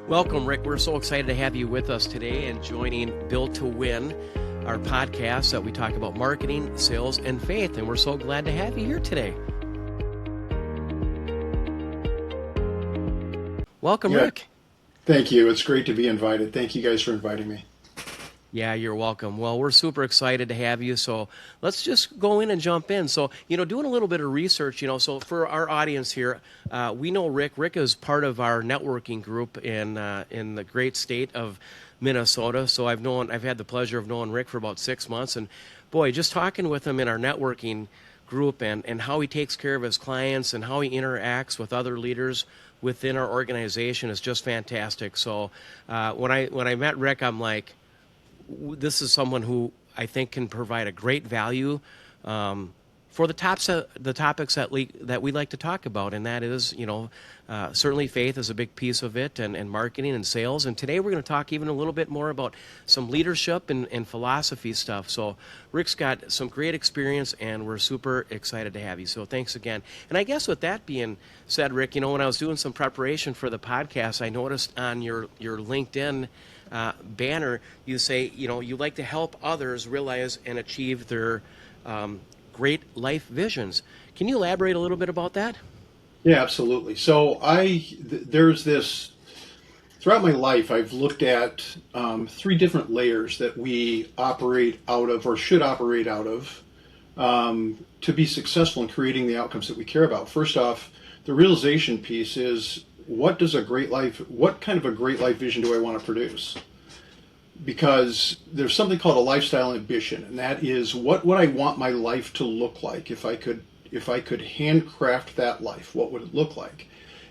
Welcome, Rick. We're so excited to have you with us today and joining Build to Win, our podcast that we talk about marketing, sales, and faith. And we're so glad to have you here today. Welcome, Rick. Thank you. It's great to be invited. Thank you guys for inviting me. Yeah, you're welcome. Well, we're super excited to have you. So let's just go in and jump in. So, doing a little bit of research, so for our audience here, we know Rick. Rick is part of our networking group in the great state of Minnesota. So I've had the pleasure of knowing Rick for about 6 months. And boy, just talking with him in our networking group and how he takes care of his clients and how he interacts with other leaders within our organization is just fantastic. So when I met Rick, I'm like, this is someone who I think can provide a great value for the topics that we like to talk about, and that is, certainly faith is a big piece of it, and marketing and sales. And today we're going to talk even a little bit more about some leadership and philosophy stuff. So Rick's got some great experience, and we're super excited to have you. So thanks again. And I guess with that being said, Rick, when I was doing some preparation for the podcast, I noticed on your LinkedIn banner, you say, you like to help others realize and achieve their great life visions. Can you elaborate a little bit about that? Yeah, absolutely. So there's this, throughout my life, I've looked at three different layers that we operate out of or should operate out of to be successful in creating the outcomes that we care about. First off, the realization piece is, what kind of a great life vision do I want to produce? Because there's something called a lifestyle ambition, and that is what would I want my life to look like if I could handcraft that life. What would it look like?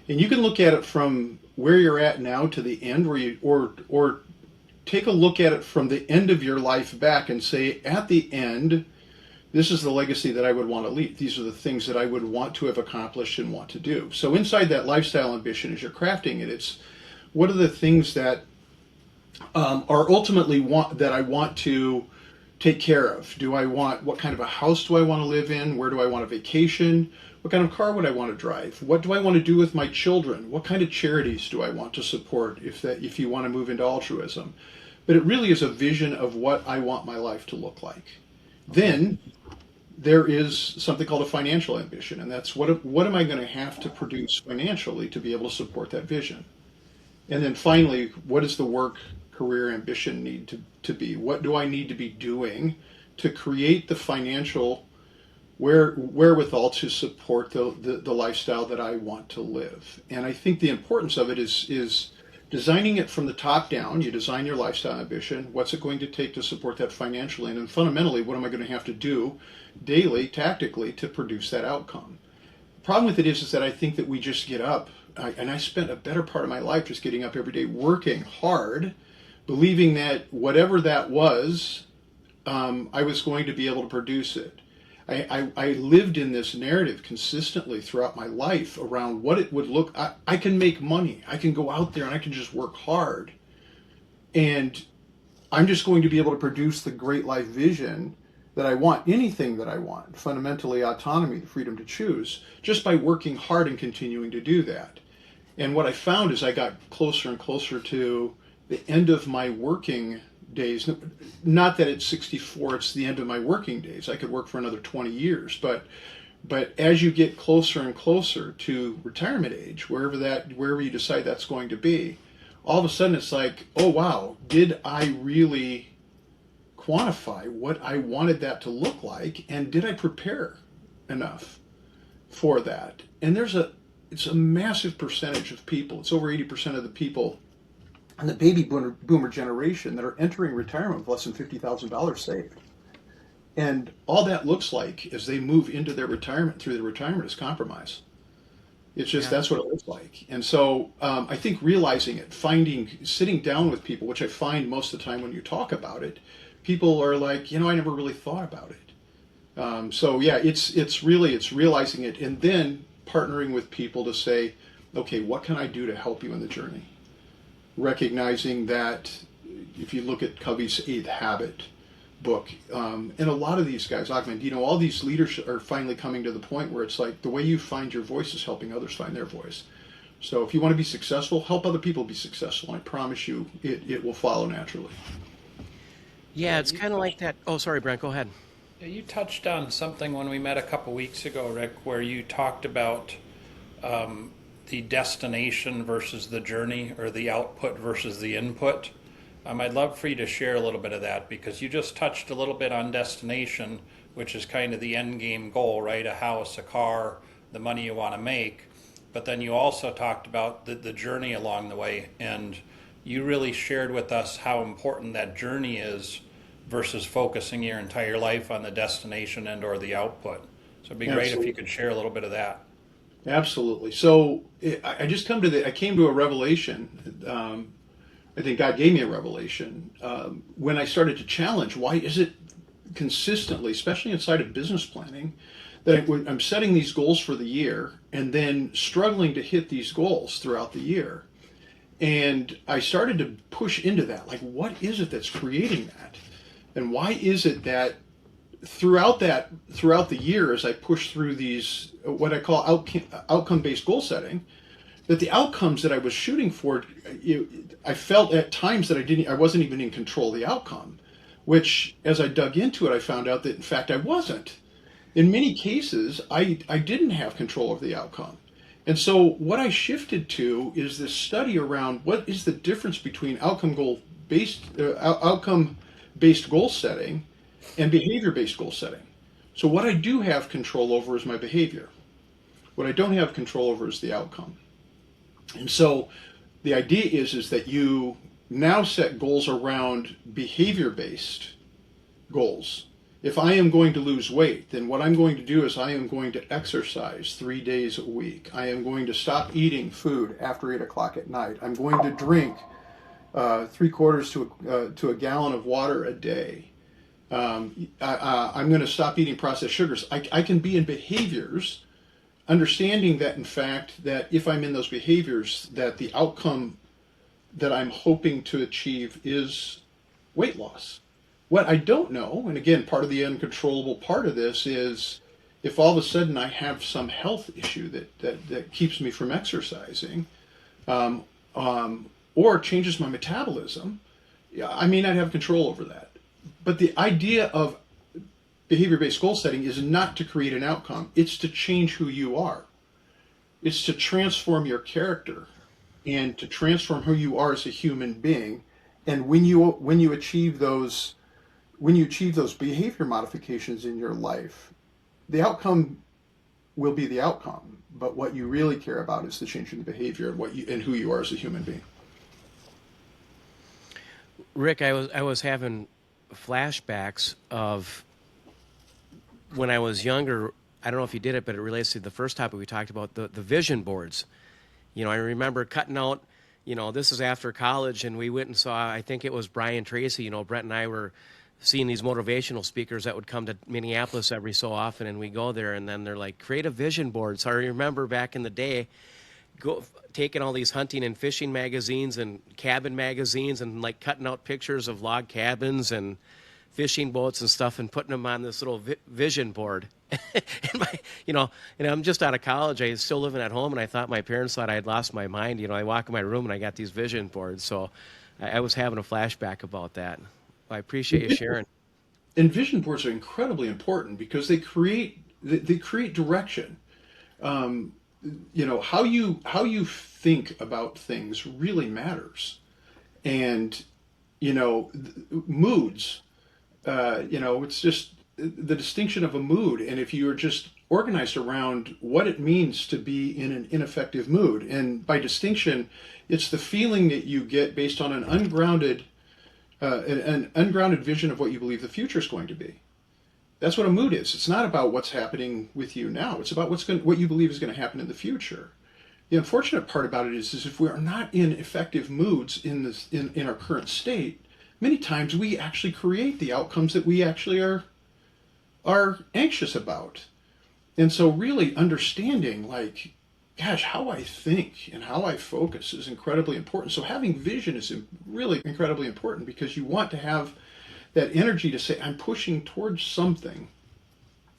And you can look at it from where you're at now to the end, or take a look at it from the end of your life back and say, at the end, this is the legacy that I would want to leave. These are the things that I would want to have accomplished and want to do. So inside that lifestyle ambition, as you're crafting it, it's what are the things that are ultimately that I want to take care of. What kind of a house do I want to live in? Where do I want a vacation? What kind of car would I want to drive? What do I want to do with my children? What kind of charities do I want to support if you want to move into altruism? But it really is a vision of what I want my life to look like. Then there is something called a financial ambition, and that's what am I going to have to produce financially to be able to support that vision? And then finally, what does the work career ambition need to be? What do I need to be doing to create the financial wherewithal to support the lifestyle that I want to live? And I think the importance of it is designing it from the top down. You design your lifestyle ambition. What's it going to take to support that financially? And then fundamentally, what am I going to have to do daily, tactically, to produce that outcome? The problem with it is that I think that we just get up, and I spent a better part of my life just getting up every day, working hard, believing that whatever that was, I was going to be able to produce it. I lived in this narrative consistently throughout my life around what it would look. I can make money. I can go out there and I can just work hard. And I'm just going to be able to produce the great life vision that I want, anything that I want, fundamentally autonomy, the freedom to choose, just by working hard and continuing to do that. And what I found is I got closer and closer to the end of my working days. Not that at 64 it's the end of my working days. I could work for another 20 years, but as you get closer and closer to retirement age, wherever you decide that's going to be, all of a sudden it's like, oh wow, did I really quantify what I wanted that to look like, and did I prepare enough for that? And it's a massive percentage of people. It's over 80% of the people and the baby boomer generation that are entering retirement with less than $50,000 saved. And all that looks like as they move into their retirement, through the retirement, is compromise. It's just, that's what it looks like. And so I think realizing it, sitting down with people, which I find most of the time when you talk about it, people are like, I never really thought about it. So yeah, it's realizing it, and then partnering with people to say, okay, what can I do to help you in the journey? Recognizing that if you look at Covey's 8th Habit book, and a lot of these guys, Ahmed, all these leaders are finally coming to the point where it's like the way you find your voice is helping others find their voice. So if you want to be successful, help other people be successful. I promise you, it will follow naturally. Yeah, Yeah, it's kind of like that. Oh, sorry, Brent, go ahead. you touched on something when we met a couple weeks ago, Rick, where you talked about the destination versus the journey, or the output versus the input. I'd love for you to share a little bit of that, because you just touched a little bit on destination, which is kind of the end game goal, right? A house, a car, the money you want to make. But then you also talked about the journey along the way, and you really shared with us how important that journey is versus focusing your entire life on the destination and or the output. So it'd be great if you Absolutely. could share a little bit of that. Absolutely. So I just I came to a revelation. I think God gave me a revelation when I started to challenge why is it consistently, especially inside of business planning, that I'm setting these goals for the year and then struggling to hit these goals throughout the year. And I started to push into that. Like, what is it that's creating that? And why is it that throughout the year, as I push through these what I call outcome based goal setting, that the outcomes that I was shooting for, I felt at times that I wasn't even in control of the outcome. Which, as I dug into it, I found out that in fact I wasn't. In many cases, I didn't have control of the outcome. And so what I shifted to is this study around what is the difference between outcome based goal setting and behavior based goal setting. So what I do have control over is my behavior. What I don't have control over is the outcome. And so the idea is that you now set goals around behavior based goals. If I am going to lose weight, then what I'm going to do is I am going to exercise 3 days a week. I am going to stop eating food after 8 o'clock at night. I'm going to drink 3/4 to a gallon of water a day. I'm going to stop eating processed sugars. I can be in behaviors, understanding that in fact that if I'm in those behaviors, that the outcome that I'm hoping to achieve is weight loss. What I don't know, and again, part of the uncontrollable part of this is if all of a sudden I have some health issue that keeps me from exercising, um, or changes my metabolism, yeah, I may not have control over that. But the idea of behavior based goal setting is not to create an outcome, it's to change who you are. It's to transform your character and to transform who you are as a human being. And when you achieve those behavior modifications in your life, the outcome will be the outcome. But what you really care about is the change in the behavior and who you are as a human being. Rick, I was having flashbacks of when I was younger. I don't know if you did it, but it relates to the first topic we talked about, the vision boards. I remember cutting out, this is after college, and we went and saw, I think it was Brian Tracy. Brett and I were seeing these motivational speakers that would come to Minneapolis every so often, and we go there, and then they're like, create a vision board. So I remember back in the day, taking all these hunting and fishing magazines and cabin magazines and like cutting out pictures of log cabins and fishing boats and stuff and putting them on this little vision board. and and I'm just out of college. I was still living at home, and I thought my parents thought I had lost my mind. I walk in my room and I got these vision boards. So I was having a flashback about that. I appreciate you sharing. And vision boards are incredibly important because they create direction. Um, how you think about things really matters, and moods. It's just the distinction of a mood, and if you are just organized around what it means to be in an ineffective mood, and by distinction, it's the feeling that you get based on an ungrounded vision of what you believe the future is going to be. That's what a mood is. It's not about what's happening with you now. It's about what you believe is going to happen in the future. The unfortunate part about it is if we are not in effective moods in our current state, many times we actually create the outcomes that we actually are anxious about. And so really understanding, like, gosh, how I think and how I focus is incredibly important. So having vision is really incredibly important because you want to have that energy to say, I'm pushing towards something.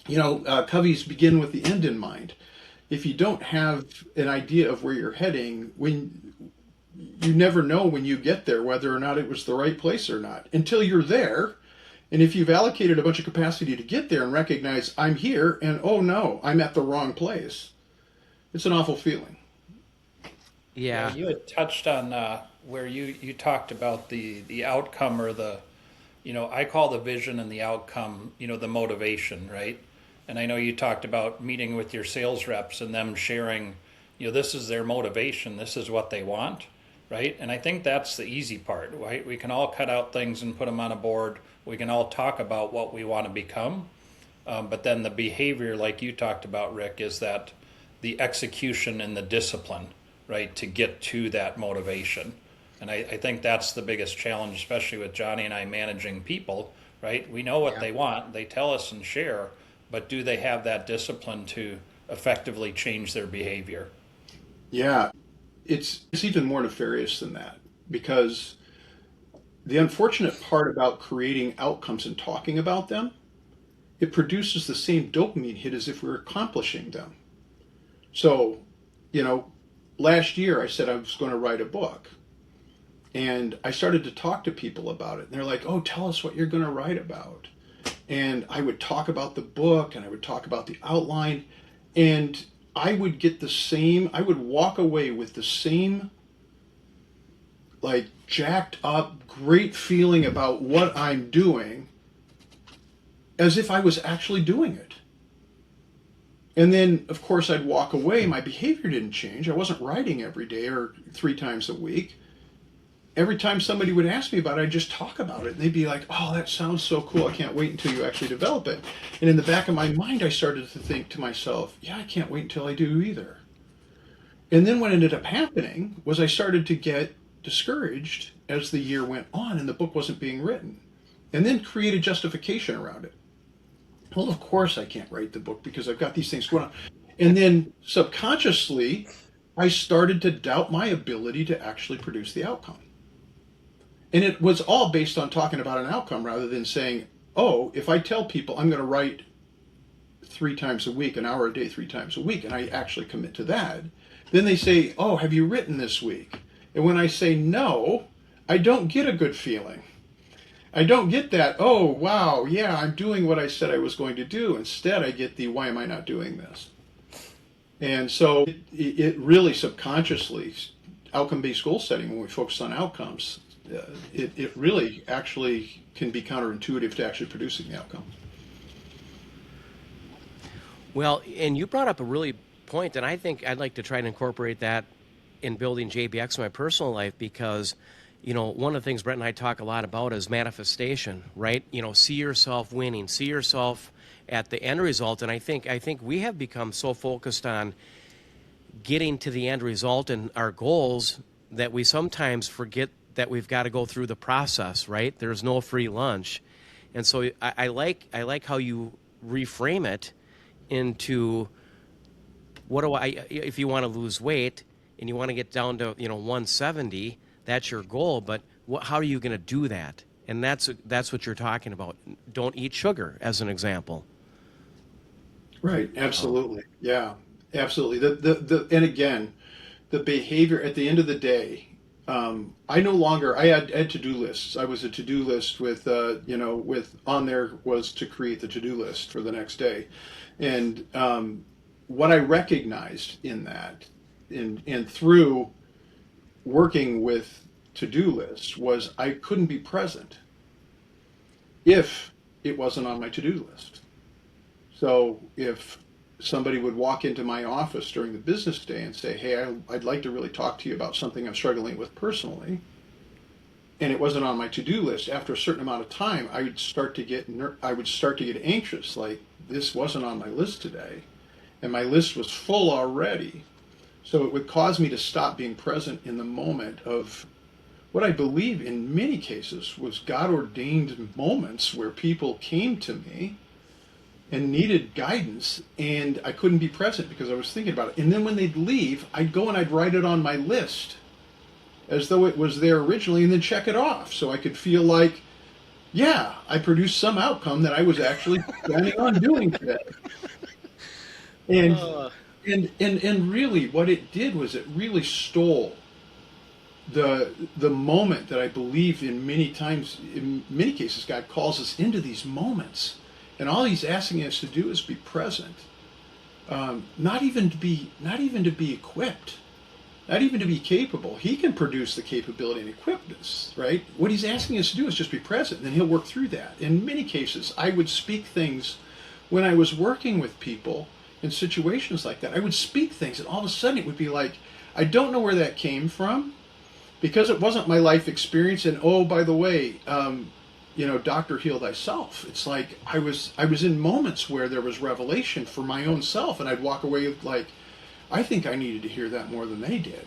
Coveys begin with the end in mind. if you don't have an idea of where you're heading, when you never know when you get there whether or not it was the right place or not until you're there. And if you've allocated a bunch of capacity to get there and recognize I'm here and oh no, I'm at the wrong place, it's an awful feeling. Yeah, Yeah. you had touched on where you talked about the outcome or the, I call the vision and the outcome, the motivation, right? And I know you talked about meeting with your sales reps and them sharing, this is their motivation, this is what they want, right? And I think that's the easy part, right? We can all cut out things and put them on a board. We can all talk about what we want to become. But then the behavior, like you talked about, Rick, is that the execution and the discipline, right, to get to that motivation. And I think that's the biggest challenge, especially with Johnny and I managing people, right? We know what they want, they tell us and share, but do they have that discipline to effectively change their behavior? Yeah, it's even more nefarious than that because the unfortunate part about creating outcomes and talking about them, it produces the same dopamine hit as if we were accomplishing them. So, you know, last year I said I was going to write a book. And I started to talk to people about it. And they're like, oh, tell us what you're going to write about. And I would talk about the book and I would talk about the outline. And I would get the same, I would walk away with the same, like, jacked up, great feeling about what I'm doing as if I was actually doing it. And then, of course, I'd walk away. My behavior didn't change. I wasn't writing every day or 3 times a week. Every time somebody would ask me about it, I'd just talk about it. And they'd be like, oh, that sounds so cool. I can't wait until you actually develop it. And in the back of my mind, I started to think to myself, yeah, I can't wait until I do either. And then what ended up happening was I started to get discouraged as the year went on and the book wasn't being written. And then created justification around it. Well, of course I can't write the book because I've got these things going on. And then subconsciously, I started to doubt my ability to actually produce the outcome. And it was all based on talking about an outcome rather than saying, oh, if I tell people I'm going to write 3 times a week, an hour a day, 3 times a week, and I actually commit to that, then they say, oh, have you written this week? And when I say no, I don't get a good feeling. I don't get that, oh, wow, yeah, I'm doing what I said I was going to do. Instead, I get the, why am I not doing this? And so it really subconsciously, outcome-based goal setting, when we focus on outcomes, it really actually can be counterintuitive to actually producing the outcome. Well, and you brought up a really point, and I think I'd like to try and incorporate that in building JBX in my personal life because, one of the things Brett and I talk a lot about is manifestation, right? See yourself winning, see yourself at the end result, and I think we have become so focused on getting to the end result and our goals that we sometimes forget that we've got to go through the process, right? There's no free lunch. And so I like how you reframe it into if you want to lose weight and you want to get down to 170, that's your goal, but how are you going to do that? And that's what you're talking about. Don't eat sugar as an example. Right, absolutely. Yeah, absolutely. And again, the behavior at the end of the day, I had to-do lists. I was a to-do list with on there was to create the to-do list for the next day. And what I recognized in that and through working with to-do lists was I couldn't be present if it wasn't on my to-do list. So if somebody would walk into my office during the business day and say, hey, I'd like to really talk to you about something I'm struggling with personally, and it wasn't on my to-do list, after a certain amount of time, I would start to get anxious, like this wasn't on my list today, and my list was full already. So it would cause me to stop being present in the moment of what I believe in many cases was God-ordained moments where people came to me and needed guidance, and I couldn't be present because I was thinking about it. And then when they'd leave, I'd go and I'd write it on my list as though it was there originally and then check it off so I could feel like, yeah, I produced some outcome that I was actually planning on doing today. And And really, what it did was it really stole the moment that I believe in many cases, God calls us into these moments, and all He's asking us to do is be present, not even to be equipped, not even to be capable. He can produce the capability and equip us, right? What He's asking us to do is just be present, and He'll work through that. In many cases, I would speak things when I was working with people in situations like that. I would speak things, and all of a sudden it would be like, I don't know where that came from because it wasn't my life experience. And oh, by the way, doctor, heal thyself. It's like I was in moments where there was revelation for my own self, and I'd walk away with like, I think I needed to hear that more than they did,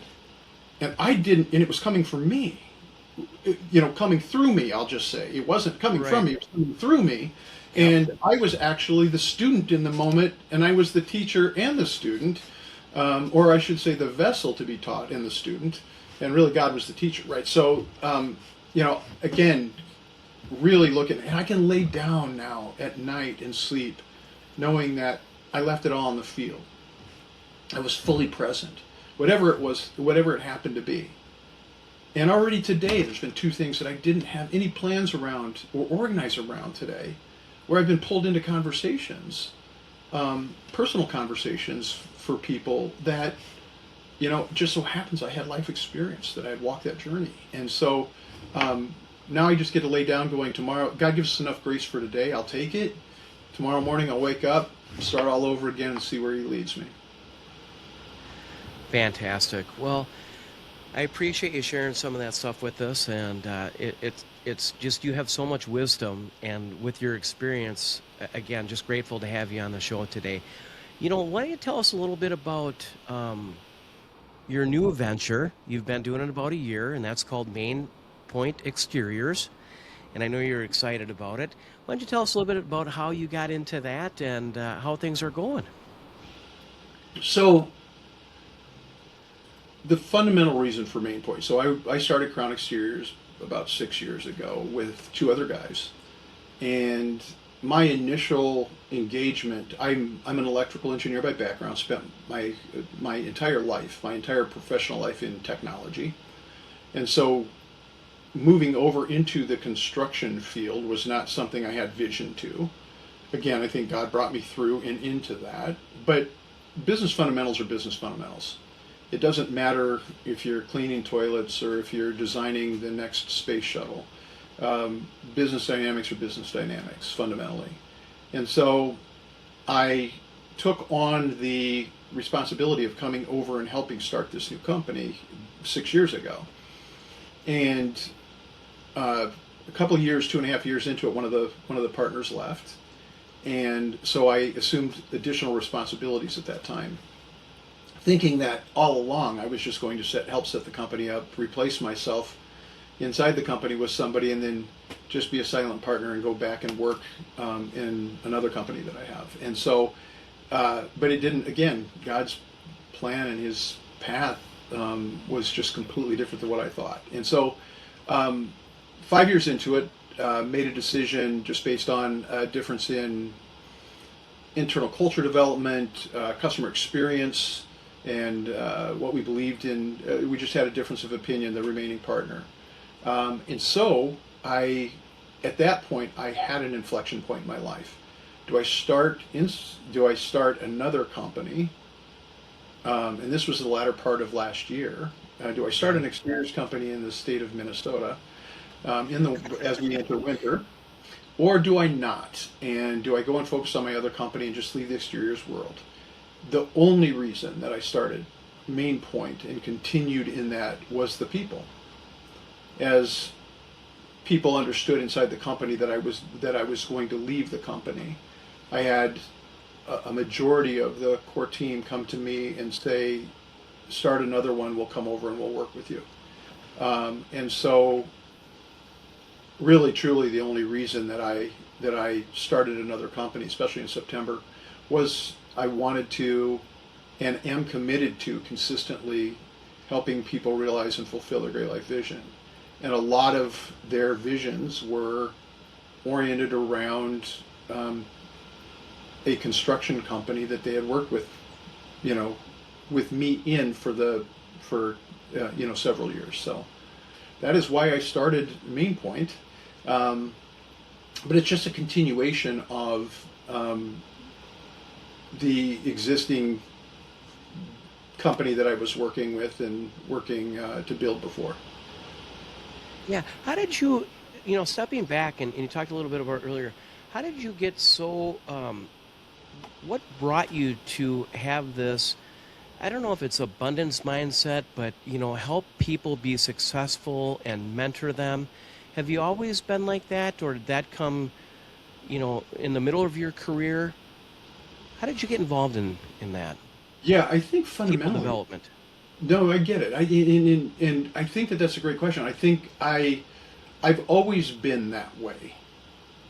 and I didn't, and it was coming from me, coming through me. I'll just say it wasn't coming from Right. me; it was coming through me, and I was actually the student in the moment, and I was the teacher and the student, or I should say, the vessel to be taught and the student, and really God was the teacher, right? So, again, really looking, and I can lay down now at night and sleep, knowing that I left it all on the field. I was fully present, whatever it was, whatever it happened to be. And already today, there's been two things that I didn't have any plans around or organize around today, where I've been pulled into conversations, personal conversations for people that, just so happens I had life experience, that I had walked that journey. And so now I just get to lay down going, tomorrow, God gives us enough grace for today, I'll take it. Tomorrow morning I'll wake up, start all over again, and see where He leads me. Fantastic. Well, I appreciate you sharing some of that stuff with us, and it's just you have so much wisdom, and with your experience, again, just grateful to have you on the show today. Why don't you tell us a little bit about your new venture? You've been doing it about a year, and that's called Main Point Exteriors, and I know you're excited about it. Why don't you tell us a little bit about how you got into that and how things are going? So the fundamental reason for Main Point. So I started Crown Exteriors about 6 years ago with two other guys, and my initial engagement. I'm an electrical engineer by background. Spent my entire life, my entire professional life in technology, and so moving over into the construction field was not something I had vision to. Again, I think God brought me through and into that, but business fundamentals are business fundamentals. It doesn't matter if you're cleaning toilets or if you're designing the next space shuttle. Business dynamics are business dynamics, fundamentally. And so I took on the responsibility of coming over and helping start this new company 6 years ago. And a couple of years, 2.5 years into it, one of the partners left. And so I assumed additional responsibilities at that time, thinking that all along I was just going to help set the company up, replace myself inside the company with somebody, and then just be a silent partner and go back and work in another company that I have. And so, but it didn't. Again, God's plan and His path was just completely different than what I thought. And so, 5 years into it, made a decision just based on a difference in internal culture development, customer experience, and what we believed in. We just had a difference of opinion, the remaining partner. And so at that point, I had an inflection point in my life. Do I start another company? And this was the latter part of last year. Do I start an exteriors company in the state of Minnesota as we enter winter? Or do I not? And do I go and focus on my other company and just leave the exteriors world? The only reason that I started Main Point and continued in that was the people. As people understood inside the company that I was going to leave the company, I had a majority of the core team come to me and say, "Start another one. We'll come over and we'll work with you." And so, really, truly, the only reason that I started another company, especially in September, was I wanted to, and am committed to, consistently helping people realize and fulfill their great life vision. And a lot of their visions were oriented around a construction company that they had worked with you know, with me in for several years. So that is why I started Main Point. But it's just a continuation of the existing company that I was working with and working to build before. Yeah. How did you, stepping back and you talked a little bit about it earlier, how did you get so, what brought you to have this, I don't know if it's abundance mindset, but, help people be successful and mentor them? Have you always been like that, or did that come, in the middle of your career? How did you get involved in that? Yeah, I think People fundamentally, development. no, I get it. And I think that that's a great question. I think I've always been that way.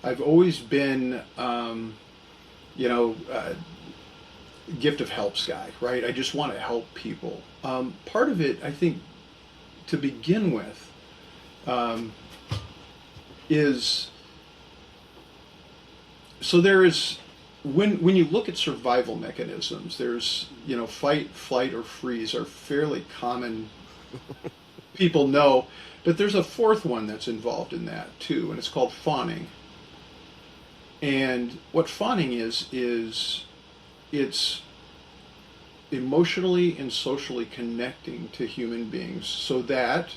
I've always been, you know, uh, gift of helps guy, right? I just want to help people. Part of it, I think, to begin with, um, is so there is when you look at survival mechanisms, there's fight, flight, or freeze are fairly common. People know, but there's a fourth one that's involved in that too, and it's called fawning. And what fawning is it's emotionally and socially connecting to human beings so that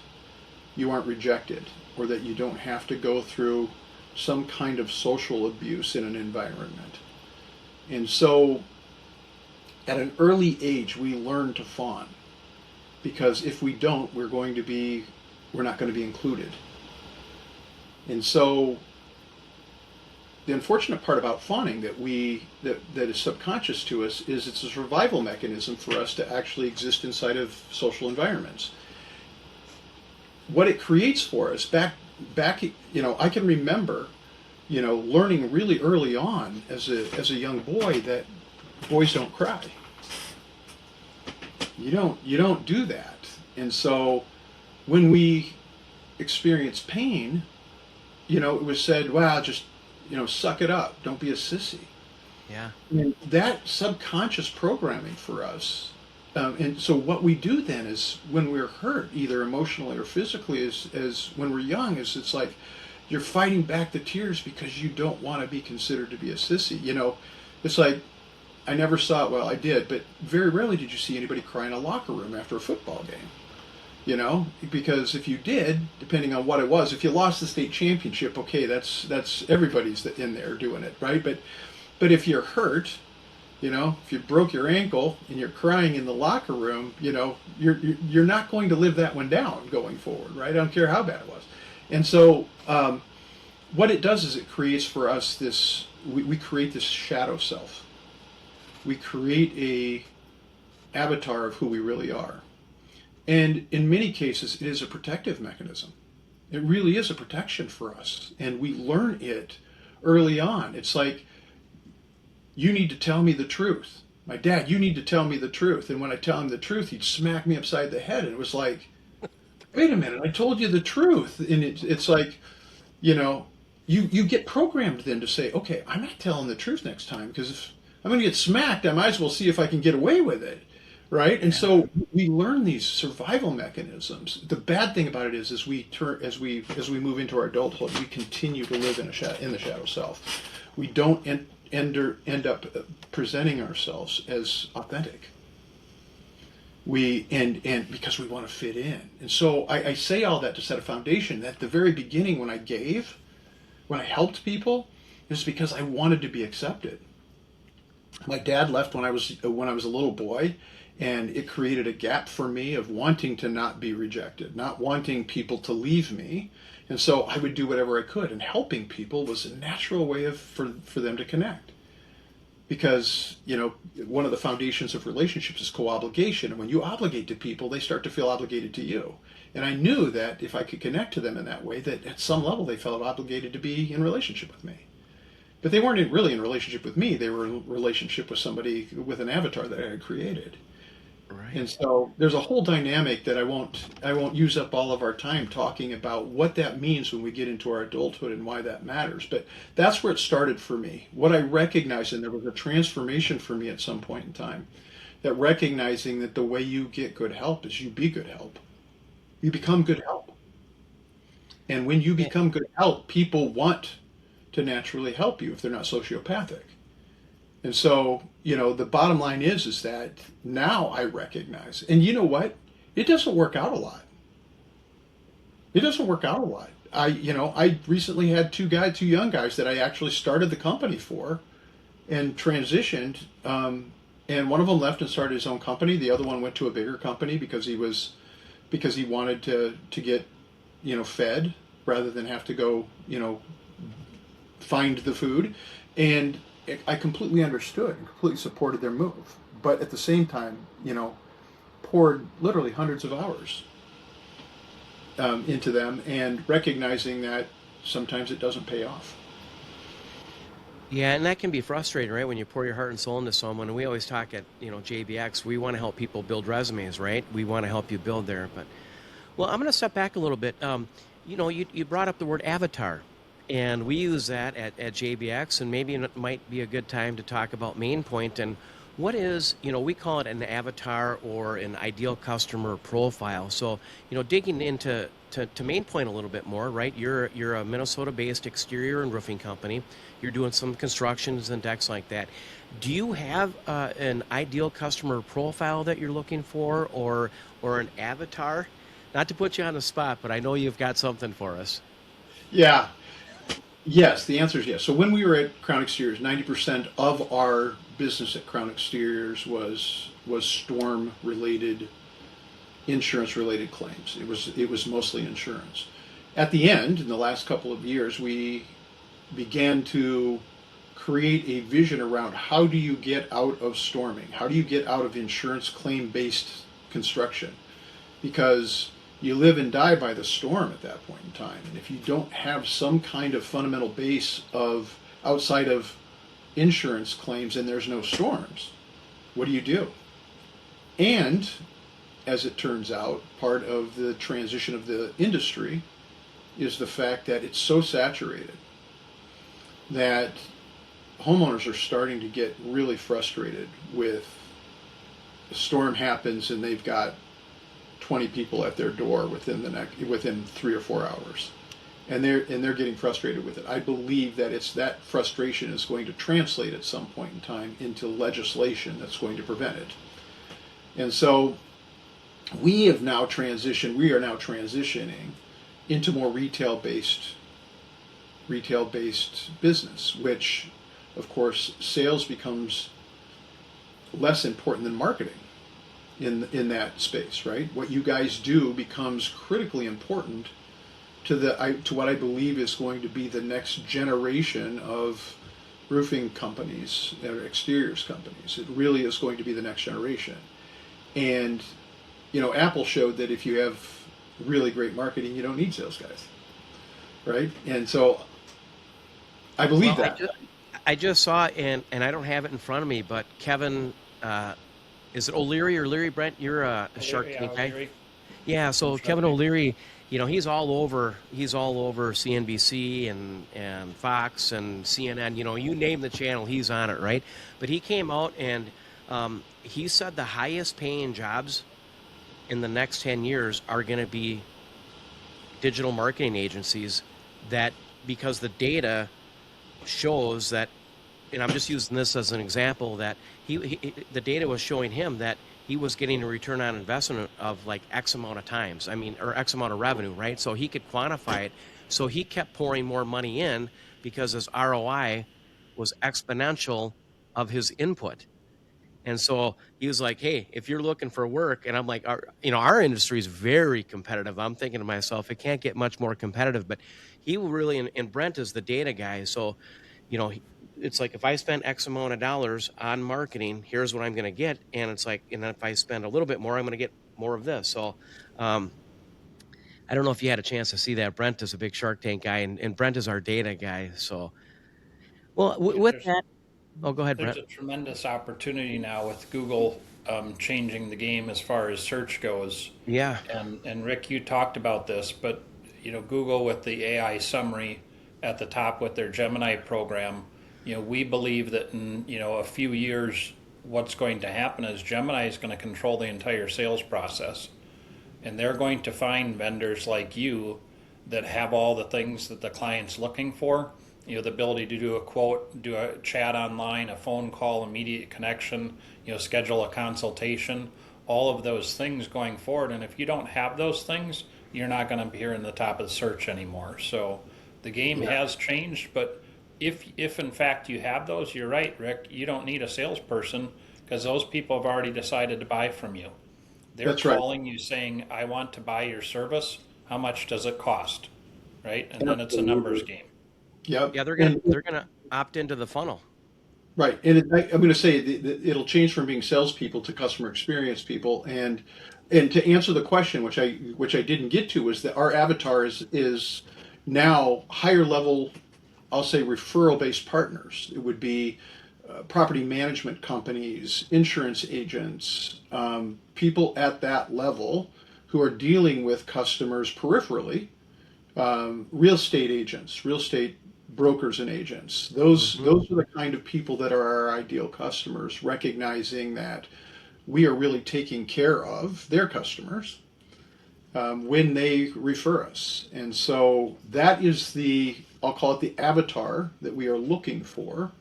you aren't rejected or that you don't have to go through some kind of social abuse in an environment. And so at an early age, we learn to fawn because if we don't, we're not going to be included. And so the unfortunate part about fawning that is subconscious to us is it's a survival mechanism for us to actually exist inside of social environments. What it creates for us back I can remember learning really early on as a young boy that boys don't cry. You don't do that. And so when we experience pain, it was said, "Wow, just suck it up. Don't be a sissy." Yeah. And that subconscious programming for us. And so what we do then is when we're hurt, either emotionally or physically, is when we're young, is it's like you're fighting back the tears because you don't want to be considered to be a sissy. It's like I never saw it. Well, I did, but very rarely did you see anybody cry in a locker room after a football game. Because if you did, depending on what it was, if you lost the state championship, okay, that's everybody's in there doing it, right? But if you're hurt, if you broke your ankle and you're crying in the locker room, you're not going to live that one down going forward, right? I don't care how bad it was. And so what it does is it creates for us this. We create this shadow self. We create a avatar of who we really are. And in many cases, it is a protective mechanism. It really is a protection for us. And we learn it early on. It's like, you need to tell me the truth. My dad, you need to tell me the truth. And when I tell him the truth, he'd smack me upside the head. And it was like, wait a minute, I told you the truth. And it's like, you get programmed then to say, okay, I'm not telling the truth next time because if I'm going to get smacked, I might as well see if I can get away with it. Right, and so we learn these survival mechanisms. The bad thing about it is, as we move into our adulthood, we continue to live in the shadow self. We don't end up presenting ourselves as authentic. And because we want to fit in. And so I say all that to set a foundation. At the very beginning, when I helped people, it was because I wanted to be accepted. My dad left when I was a little boy. And it created a gap for me of wanting to not be rejected, not wanting people to leave me. And so I would do whatever I could. And helping people was a natural way for them to connect. Because, one of the foundations of relationships is co-obligation. And when you obligate to people, they start to feel obligated to you. And I knew that if I could connect to them in that way, that at some level they felt obligated to be in relationship with me. But they weren't really in relationship with me. They were in relationship with somebody, with an avatar that I had created. Right. And so there's a whole dynamic that I won't use up all of our time talking about what that means when we get into our adulthood and why that matters. But that's where it started for me. What I recognized, and there was a transformation for me at some point in time, that recognizing that the way you get good help is you be good help. You become good help. And when you Yeah. become good help, people want to naturally help you if they're not sociopathic. And so, the bottom line is that now I recognize, and you know what? It doesn't work out a lot. It doesn't work out a lot. I recently had two young guys that I actually started the company for and transitioned. And one of them left and started his own company. The other one went to a bigger company because he wanted to get, fed rather than have to go, find the food. And I completely understood and completely supported their move. But at the same time, poured literally hundreds of hours into them and recognizing that sometimes it doesn't pay off. Yeah, and that can be frustrating, right? When you pour your heart and soul into someone. And we always talk at, JBX, we want to help people build resumes, right? We want to help you build there. But, well, I'm going to step back a little bit. You brought up the word avatar, and we use that at JBX, and maybe it might be a good time to talk about main point and what is, we call it an avatar or an ideal customer profile. So, digging into to main point a little bit more, right? You're a Minnesota-based exterior and roofing company. You're doing some constructions and decks like that. Do you have an ideal customer profile that you're looking for, or an avatar? Not to put you on the spot, but I know you've got something for us. Yeah. Yes, the answer is yes. So when we were at Crown Exteriors, 90% of our business at Crown Exteriors was storm related, insurance related claims. It was mostly insurance. At the end, in the last couple of years, we began to create a vision around how do you get out of storming? How do you get out of insurance claim based construction? Because you live and die by the storm at that point in time. And if you don't have some kind of fundamental base of outside of insurance claims and there's no storms, what do you do? And as it turns out, part of the transition of the industry is the fact that it's so saturated that homeowners are starting to get really frustrated with a storm happens and they've got 20 people at their door within 3 or 4 hours, and they're getting frustrated with it. I believe that it's that frustration is going to translate at some point in time into legislation that's going to prevent it. And so we are now transitioning into more retail based business, which of course sales becomes less important than marketing in that space, right? What you guys do becomes critically important to what I believe is going to be the next generation of roofing companies or exteriors companies. It really is going to be the next generation. And Apple showed that if you have really great marketing, you don't need sales guys, right? And so I believe Well, I that. just I just saw, and I don't have it in front of me, but Kevin, is it O'Leary or Leary, Brent? You're a Shark O'Leary, yeah, Tank guy. O'Leary Yeah, from so Shark Kevin Tank. O'Leary, he's all over CNBC and Fox and CNN. You name the channel, he's on it, right? But he came out and he said the highest paying jobs in the next 10 years are going to be digital marketing agencies that because the data shows that, and I'm just using this as an example, that the data was showing him that he was getting a return on investment of like X amount of times. I mean, or X amount of revenue, right? So he could quantify it. So he kept pouring more money in because his ROI was exponential of his input. And so he was like, "Hey, if you're looking for work," and I'm like, our industry is very competitive. I'm thinking to myself, it can't get much more competitive. But he will really, and Brent is the data guy. So, it's like if I spend X amount of dollars on marketing, here's what I'm going to get. And it's like, and then if I spend a little bit more, I'm going to get more of this. So, um, I don't know if you had a chance to see that. Brent is a big Shark Tank guy, and Brent is our data guy. So, well, Yeah, with that, oh, go ahead, there's Brent. a tremendous opportunity now with Google changing the game as far as search goes. Yeah. And Rick, you talked about this, but Google with the AI summary at the top with their Gemini program, we believe that in a few years what's going to happen is Gemini is going to control the entire sales process. And they're going to find vendors like you that have all the things that the client's looking for. You know, the ability to do a quote, do a chat online, a phone call, immediate connection, schedule a consultation, all of those things going forward. And if you don't have those things, you're not going to be here in the top of the search anymore. So the game has changed, but if in fact you have those, you're right, Rick, you don't need a salesperson because those people have already decided to buy from you. They're That's right. calling you saying, I want to buy your service. How much does it cost? Right? And then it's a Absolutely. numbers game. Yep. Yeah, And they're gonna opt into the funnel. right, and I'm going to say it'll change from being salespeople to customer experience people, and to answer the question, which I didn't get to, is that our avatar is now higher level. I'll say referral based partners. It would be property management companies, insurance agents, people at that level who are dealing with customers peripherally, real estate agents, real estate brokers and agents. Those are the kind of people that are our ideal customers, recognizing that we are really taking care of their customers when they refer us. And so that is I'll call it the avatar that we are looking for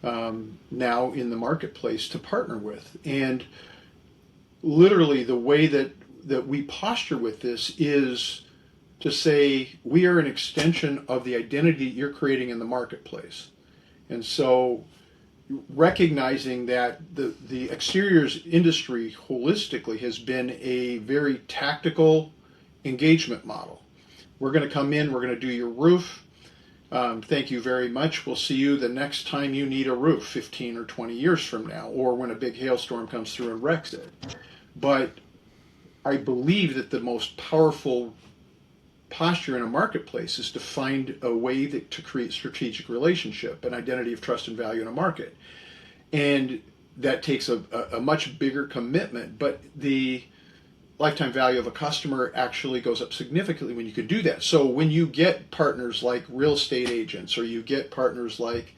now in the marketplace to partner with. And literally the way that we posture with this is to say we are an extension of the identity you're creating in the marketplace. And so recognizing that the exteriors industry holistically has been a very tactical engagement model. We're going to come in, we're going to do your roof. Thank you very much. We'll see you the next time you need a roof 15 or 20 years from now, or when a big hailstorm comes through and wrecks it. But I believe that the most powerful posture in a marketplace is to find a way to create strategic relationship, an identity of trust and value in a market. And that takes a much bigger commitment, but the lifetime value of a customer actually goes up significantly when you can do that. So when you get partners like real estate agents, or you get partners like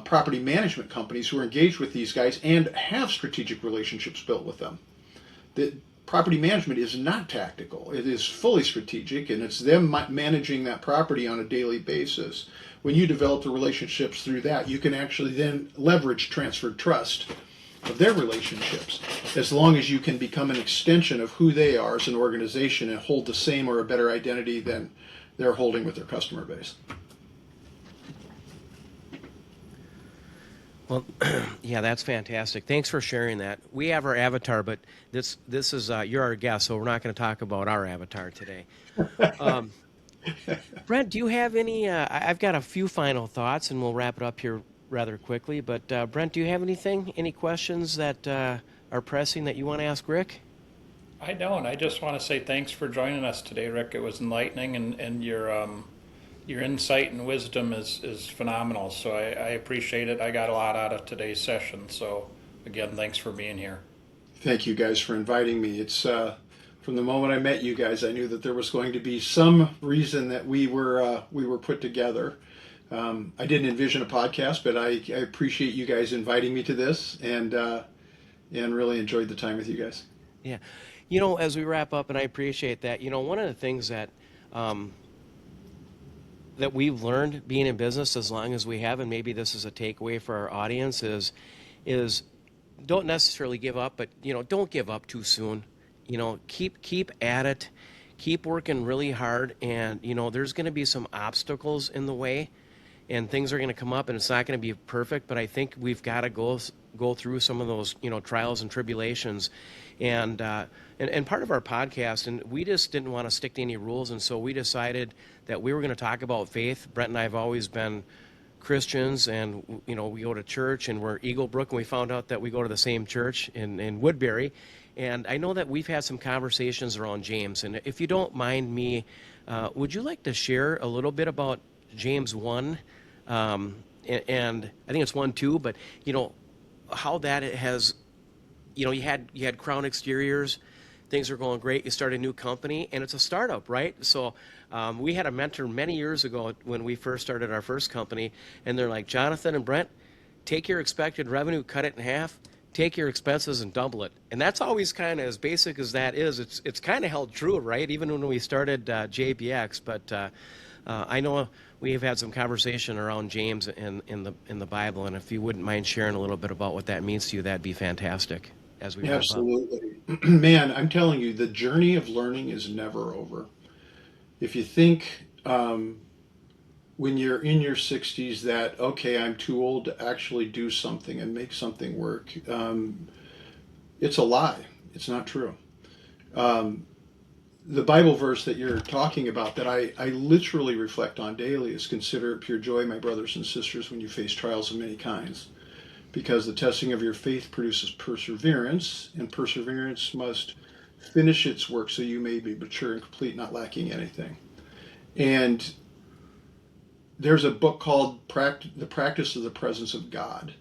property management companies who are engaged with these guys and have strategic relationships built with them, that property management is not tactical. It is fully strategic, and it's them managing that property on a daily basis. When you develop the relationships through that, you can actually then leverage transferred trust of their relationships, as long as you can become an extension of who they are as an organization and hold the same or a better identity than they're holding with their customer base. Well, yeah, that's fantastic. Thanks for sharing that. We have our avatar, but this is you're our guest, so we're not going to talk about our avatar today. Um, Brent, do you have any? I've got a few final thoughts, and we'll wrap it up here rather quickly. But Brent, do you have anything? Any questions that are pressing that you want to ask Rick? I don't. I just want to say thanks for joining us today, Rick. It was enlightening, and your insight and wisdom is phenomenal. So I appreciate it. I got a lot out of today's session. So again, thanks for being here. Thank you guys for inviting me. It's from the moment I met you guys, I knew that there was going to be some reason that we were put together. I didn't envision a podcast, but I appreciate you guys inviting me to this, and really enjoyed the time with you guys. Yeah, as we wrap up, and I appreciate that. One of the things that that we've learned being in business as long as we have, and maybe this is a takeaway for our audience, is don't necessarily give up, but don't give up too soon. Keep at it, keep working really hard, and there's going to be some obstacles in the way, and things are going to come up, and it's not going to be perfect. But I think we've got to go through some of those trials and tribulations, and part of our podcast, and we just didn't want to stick to any rules, and so we decided that we were going to talk about faith. Brent and I have always been Christians, and we go to church, and we're Eagle Brook, and we found out that we go to the same church in Woodbury. And I know that we've had some conversations around James, and if you don't mind me, would you like to share a little bit about James 1, and I think it's 1-2, but how that has, you had Crown Exteriors, things are going great, you start a new company, and it's a startup, right? So we had a mentor many years ago when we first started our first company, and they're like, Jonathan and Brent, take your expected revenue, cut it in half, take your expenses and double it. And that's always kind of, as basic as that is, it's kind of held true, right? Even when we started JBX. But I know we've had some conversation around James in the Bible, and if you wouldn't mind sharing a little bit about what that means to you, that'd be fantastic as we wrap up. Absolutely. Man, I'm telling you, the journey of learning is never over. If you think when you're in your 60s that, okay, I'm too old to actually do something and make something work, it's a lie. It's not true. The Bible verse that you're talking about that I literally reflect on daily is consider it pure joy, my brothers and sisters, when you face trials of many kinds. Because the testing of your faith produces perseverance, and perseverance must finish its work so you may be mature and complete, not lacking anything. And there's a book called The Practice of the Presence of God.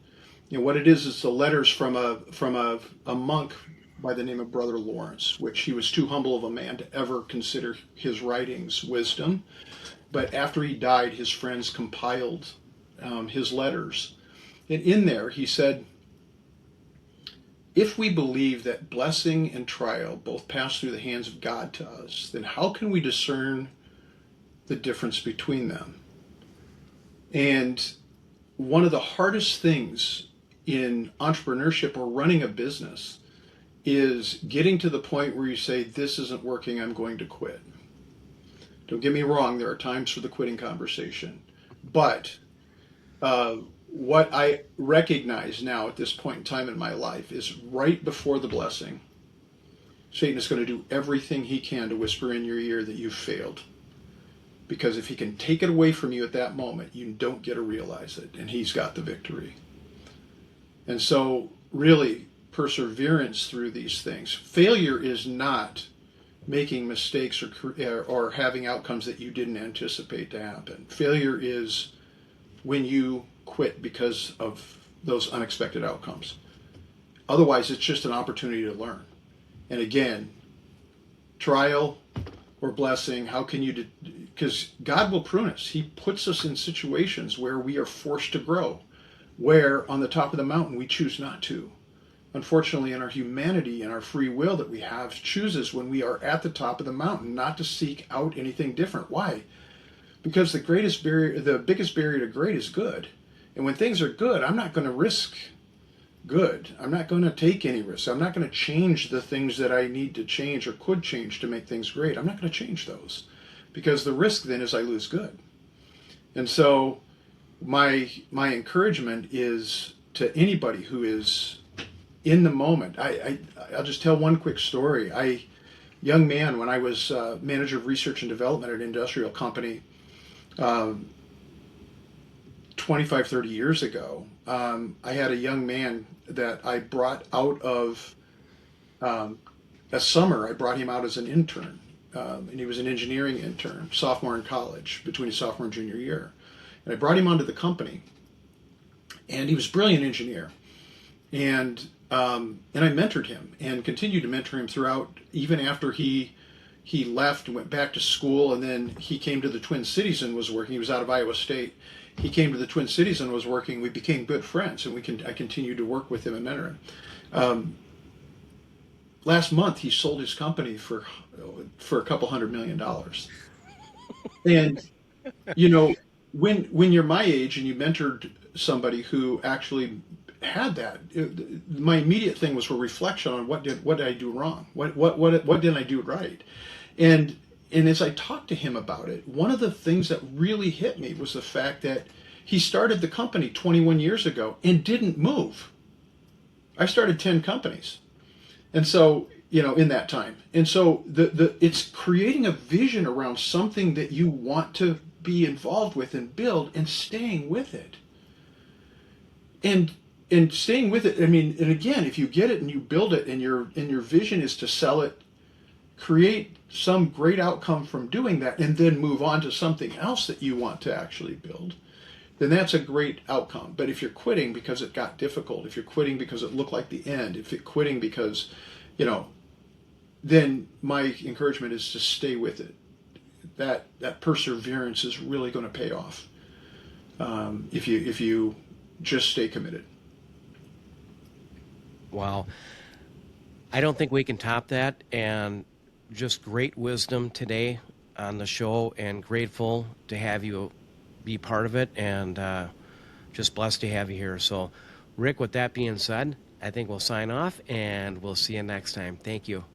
And what it is, it's the letters from a monk by the name of Brother Lawrence, which he was too humble of a man to ever consider his writings wisdom. But after he died, his friends compiled his letters. And in there, he said, if we believe that blessing and trial both pass through the hands of God to us, then how can we discern the difference between them? And one of the hardest things in entrepreneurship or running a business is getting to the point where you say, this isn't working, I'm going to quit. Don't get me wrong, there are times for the quitting conversation. But what I recognize now at this point in time in my life is right before the blessing, Satan is going to do everything he can to whisper in your ear that you've failed. Because if he can take it away from you at that moment, you don't get to realize it, and he's got the victory. And so, really, perseverance through these things. Failure is not making mistakes or having outcomes that you didn't anticipate to happen. Failure is when you quit because of those unexpected outcomes. Otherwise, it's just an opportunity to learn. And again, trial or blessing, how can you, because God will prune us. He puts us in situations where we are forced to grow, where on the top of the mountain we choose not to. Unfortunately, in our humanity and our free will that we have chooses when we are at the top of the mountain not to seek out anything different. Why? Because the biggest barrier to great is good. And when things are good, I'm not going to risk good. I'm not going to take any risks. I'm not going to change the things that I need to change or could change to make things great. I'm not going to change those because the risk then is I lose good. And so my encouragement is to anybody who is in the moment. I'll just tell one quick story. Young man, when I was manager of research and development at an industrial company, 25, 30 years ago, I had a young man that I brought out of a summer. I brought him out as an intern, and he was an engineering intern, sophomore in college, between his sophomore and junior year. And I brought him onto the company, and he was a brilliant engineer. And I mentored him and continued to mentor him throughout, even after he left and went back to school, and then he came to the Twin Cities and was working. He was out of Iowa State. He came to the Twin Cities and was working. We became good friends, and I continued to work with him and mentor him. Last month, he sold his company for a couple $100 million. And you know, when you're my age and you mentored somebody who actually had that, my immediate thing was a reflection on what did I do wrong? What didn't I do right? And as I talked to him about it, one of the things that really hit me was the fact that he started the company 21 years ago and didn't move. I started 10 companies. And so, in that time. And so it's creating a vision around something that you want to be involved with and build and staying with it. And staying with it, and again, if you get it and you build it and your vision is to sell it, create some great outcome from doing that, and then move on to something else that you want to actually build, then that's a great outcome. But if you're quitting because it got difficult, if you're quitting because it looked like the end, if you're quitting because, then my encouragement is to stay with it. That perseverance is really going to pay off if you just stay committed. Wow. I don't think we can top that. And just great wisdom today on the show, and grateful to have you be part of it, and just blessed to have you here. So, Rick, with that being said, I think we'll sign off and we'll see you next time. Thank you.